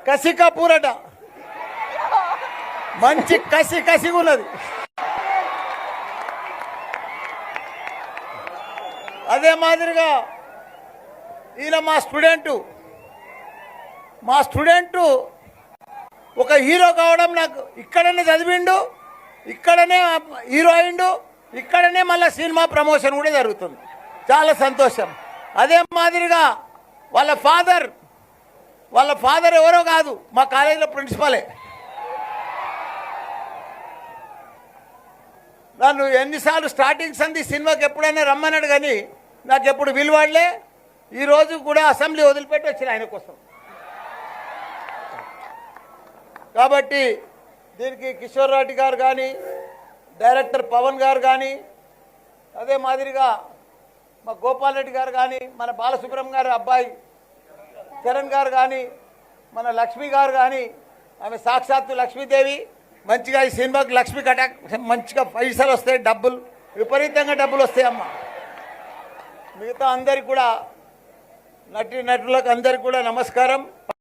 కసి కపూరట, మంచి కసిగా ఉన్నది. అదే మాదిరిగా ఈయన మా స్టూడెంటు ఒక హీరో కావడం, నాకు ఇక్కడనే చదివిండు, ఇక్కడనే హీరో అయిండు, ఇక్కడనే మళ్ళీ సినిమా ప్రమోషన్ కూడా జరుగుతుంది. చాలా సంతోషం. అదే మాదిరిగా వాళ్ళ ఫాదర్ ఎవరో కాదు, మా కాలేజీలో ప్రిన్సిపలే. నన్ను ఎన్నిసార్లు స్టార్టింగ్ సంది సినిమాకి ఎప్పుడైనా రమ్మన్నాడు, కానీ నాకు ఎప్పుడు విలువాడలే. ఈరోజు కూడా అసెంబ్లీ వదిలిపెట్టి వచ్చిన ఆయన కోసం. కాబట్టి దీనికి కిషోర్ రెడ్డి గారు కానీ, డైరెక్టర్ పవన్ గారు కానీ, అదే మాదిరిగా మా గోపాల్ రెడ్డి గారు కానీ, మన బాలసుబ్రహ్మణ్యం గారి అబ్బాయి చరణ్ గారు కానీ, మన లక్ష్మి గారు కానీ, ఆమె సాక్షాత్తు లక్ష్మీదేవి. మంచిగా ఈ సినిమాకి లక్ష్మి కటాక్ మంచిగా పైసలు వస్తాయి, డబ్బులు విపరీతంగా డబ్బులు వస్తాయమ్మా. మిగతా అందరికి కూడా నటులకు అందరికి కూడా నమస్కారం.